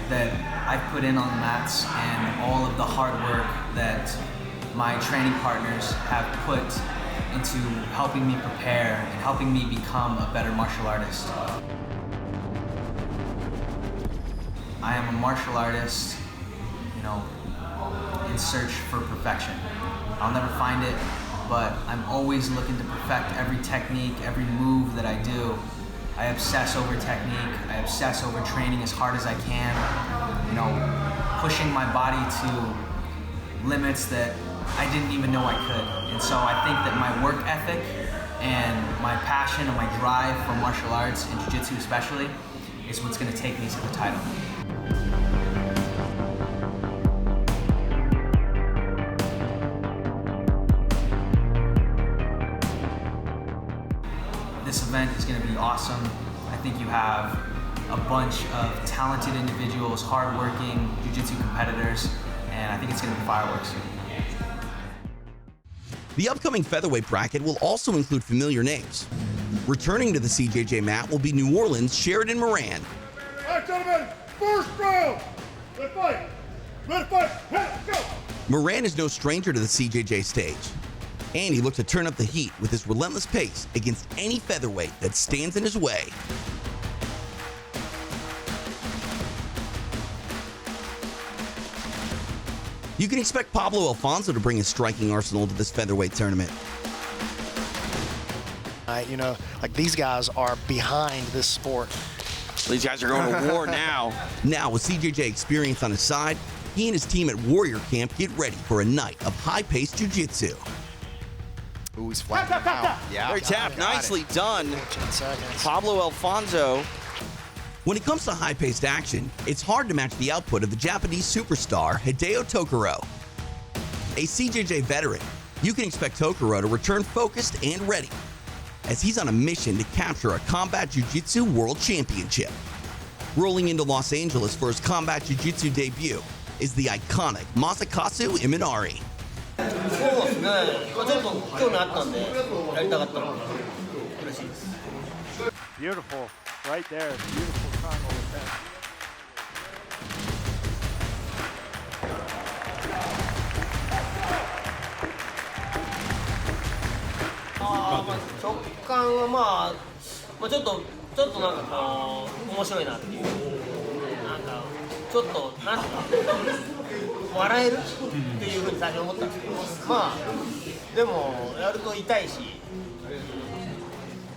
T: that I've put in on the mats and all of the hard work that my training partners have put into helping me prepare and helping me become a better martial artist. I am a martial artist, you know, in search for perfection. I'll never find it, but I'm always looking to perfect every technique, every move that I do. I obsess over technique, I obsess over training as hard as I can, you know, pushing my body to limits that I didn't even know I could. And so I think that my work ethic and my passion and my drive for martial arts and jiu-jitsu especially is what's going to take me to the title. This event is going to be awesome. I think you have a bunch of talented individuals, hardworking jiu-jitsu competitors, and I think it's going to be fireworks.
A: The upcoming featherweight bracket will also include familiar names. Returning to the CJJ mat will be New Orleans' Sheridan Moran.
U: All right, gentlemen, first round. Let's fight. Let's fight. Let's go.
A: Moran is no stranger to the CJJ stage, and he looked to turn up the heat with his relentless pace against any featherweight that stands in his way. You can expect Pablo Alfonso to bring his striking arsenal to this featherweight tournament.
D: You know, like these guys are behind this sport.
E: These guys are going to war now.
A: Now, with CJJ experience on his side, he and his team at Warrior Camp get ready for a night of high-paced jiu-jitsu.
N: Ooh, he's flat now. Yeah,
E: very tapped. Nicely done.
D: 10 seconds.
E: Pablo Alfonso.
A: When it comes to high-paced action, it's hard to match the output of the Japanese superstar Hideo Tokoro. A CJJ veteran, you can expect Tokoro to return focused and ready, as he's on a mission to capture a Combat Jiu-Jitsu World Championship. Rolling into Los Angeles for his Combat Jiu-Jitsu debut is the iconic Masakazu Imanari.
B: Beautiful, right there. Beautiful triangle with that.
F: でもやると痛いし、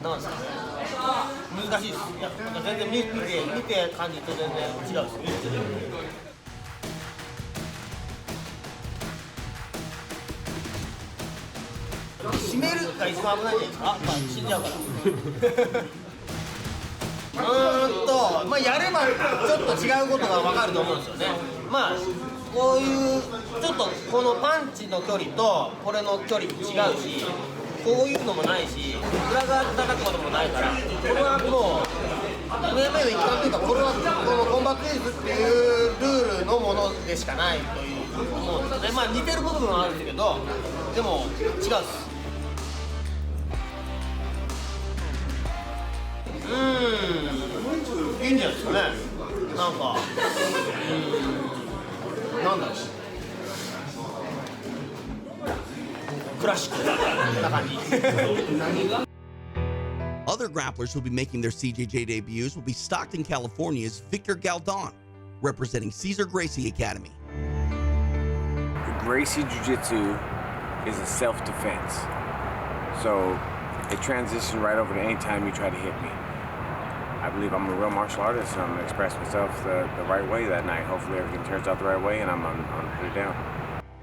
F: なんですかね、難しいです。いや、全然見て感じと全然違うです。締めるが一番危ないんじゃないですか。死んじゃうから。まあやればちょっと違うことが分かると思うんですよね。まあこういうちょっとこのパンチの距離とこれの距離違うし、こういうのもないし、裏側で叩くこともないから、これはもうMMAの一環というか、これはこのコンバットエースっていうルールのものでしかないという思うんですよね。まあ似てる部分はあるんですけど、でも違うっす。いいんじゃないですかね。なんか、なんだろう。クラシックな感じ。
A: Other grapplers who'll be making their CJJ debuts will be Stockton, California's Victor Galdon, representing Cesar Gracie Academy.
V: Gracie Jiu-Jitsu is a self-defense. So it transitions right over to any time you try to hit me. I believe I'm a real martial artist and I'm going to express myself the right way that night. Hopefully everything turns out the right way and I'm going to put it down.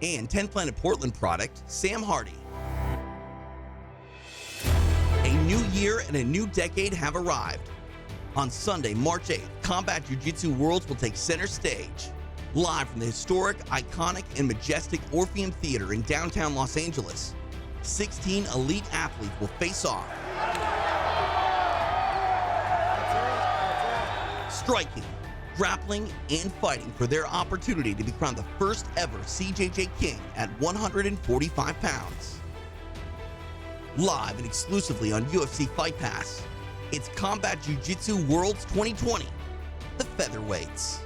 A: And 10 Planet Portland product, Sam Hardy. A new year and a new decade have arrived. On Sunday, March 8th, Combat Jiu-Jitsu Worlds will take center stage. Live from the historic, iconic, and majestic Orpheum Theater in downtown Los Angeles, 16 elite athletes will face off. Striking, grappling, and fighting for their opportunity to become the first ever CJJ King at 145 pounds. Live and exclusively on UFC Fight Pass, it's Combat Jiu-Jitsu Worlds 2020, the Featherweights.